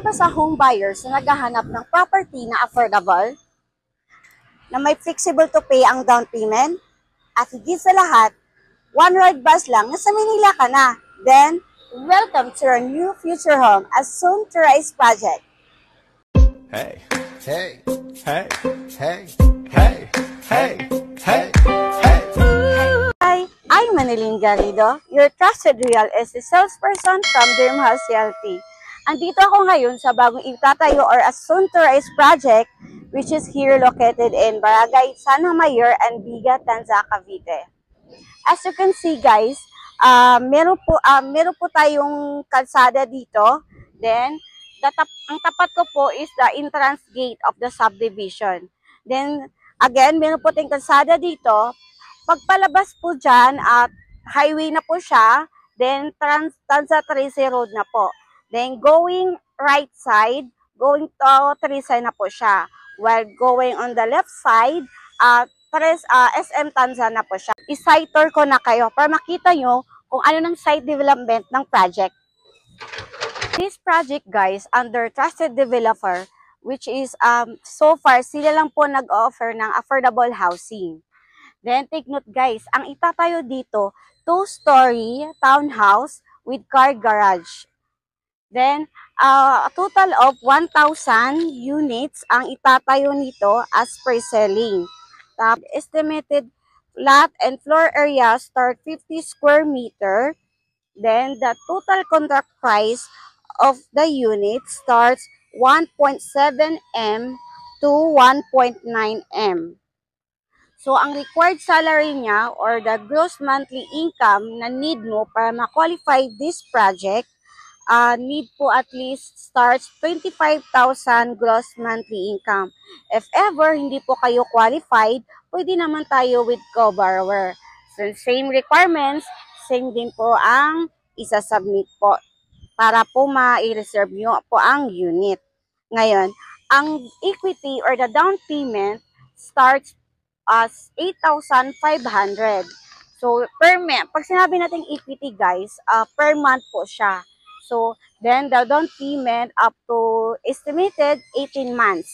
ba sa home buyers na naghahanap ng property na affordable, na may flexible to pay ang down payment, at higit sa lahat, one ride bus lang na sa Manila ka na? Then, welcome to our new future home as soon to rise project. Hey, hey, hey, hey, hey, hey, hey, hey. Hi, I'm Maniling Garrido, your trusted real estate salesperson from Dream House Realty. Andito ako ngayon sa bagong itatayo or as soon to rise project, which is here located in Barangay San Mayor and Biga, Tanza, Cavite. As you can see guys, meron po tayong kalsada dito. Then, ang tapat ko po is the entrance gate of the subdivision. Then, again, meron po tayong kalsada dito. Pagpalabas po dyan, highway na po siya. Then, Tanza Trece Road na po. Then, going right side, going to Trece na po siya. While going on the left side, SM Tanza na po siya. I-site tour ko na kayo para makita nyo kung ano ng site development ng project. This project guys, under trusted developer, which is so far sila lang po nag-offer ng affordable housing. Then take note guys, ang itatayo dito, 2-story townhouse with car garage. Then a total of 1,000 units ang itatayo nito as per selling. Estimated lot and floor area start 50 square meter. Then the total contract price of the unit starts 1.7 M to 1.9 M. So ang required salary niya or the gross monthly income na need mo para ma-qualify this project, need po at least starts 25,000 gross monthly income. If ever hindi po kayo qualified, pwede naman tayo with co-borrower. So same requirements, same din po ang isa-submit po para po ma-reserve nyo po ang unit. Ngayon, ang equity or the down payment starts as 8,500. So per month, pag sinabi natin equity guys, per month po siya. So, then the down payment up to estimated 18 months.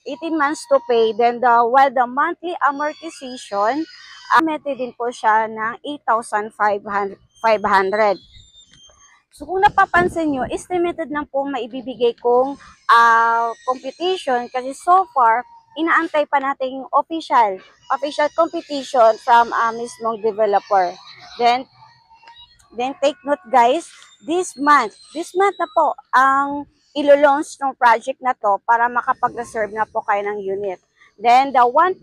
18 months to pay. Then, while the monthly amortization, estimated din po siya ng 8,500. So, kung napapansin nyo, estimated lang po maibibigay kong computation kasi so far, inaantay pa natin yung official computation from mismong developer. Then take note guys, this month na po ang ilo-launch ng project na to para makapag-reserve na po kayo ng unit. Then the 1.7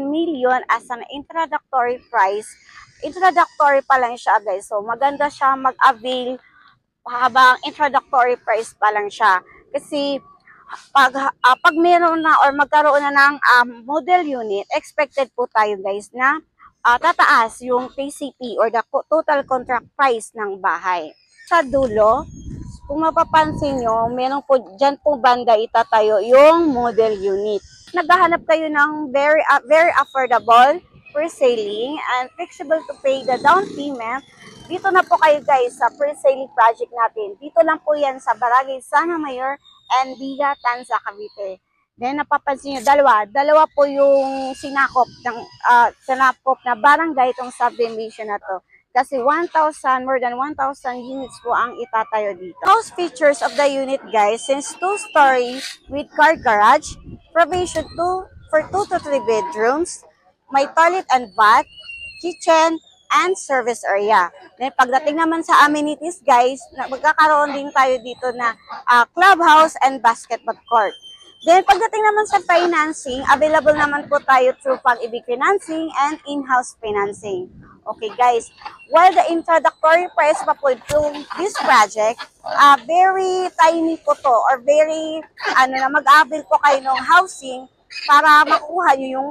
million as an introductory price, introductory pa lang siya guys. So maganda siya mag-avail habang introductory price pa lang siya. Kasi pag meron na or magkaroon na ng model unit, expected po tayo guys na tataas yung TCP or the total contract price ng bahay. Sa dulo, kung mapapansin nyo, meron po dyan po banda itatayo yung model unit. Naghahanap kayo ng very affordable pre-selling and flexible to pay the down payment. Dito na po kayo guys sa pre-selling project natin. Dito lang po yan sa Barangay San Mayor and Biga, Tanza, Cavite. Then napapansin nyo, dalawa po yung sinakop na barangay itong subdivision na to. Kasi more than 1,000 units po ang itatayo dito. House features of the unit guys, since 2-story with car garage, provision for 2 to 3 bedrooms, may toilet and bath, kitchen, and service area. Then pagdating naman sa amenities guys, magkakaroon din tayo dito na clubhouse and basketball court. Then, pagdating naman sa financing, available naman po tayo through Pag-ibig Financing and in-house financing. Okay guys, while the introductory price pa po itong this project, very tiny po to or very, mag-avail po kayo ng housing para makuha nyo yung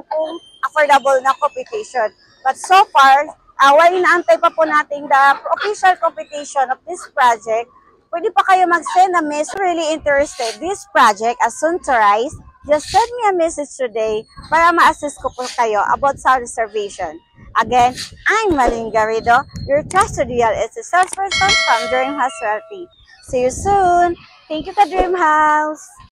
affordable na computation. But so far, while inaantay pa po natin the official computation of this project, pwede pa kayo mag-send a message. Really interested this project as soon to rise, just send me a message today para ma-assist ko po kayo about sa reservation. Again, I'm Maniling Garrido, your trusted real estate salesperson from Dream House Realty. See you soon! Thank you ka Dream House!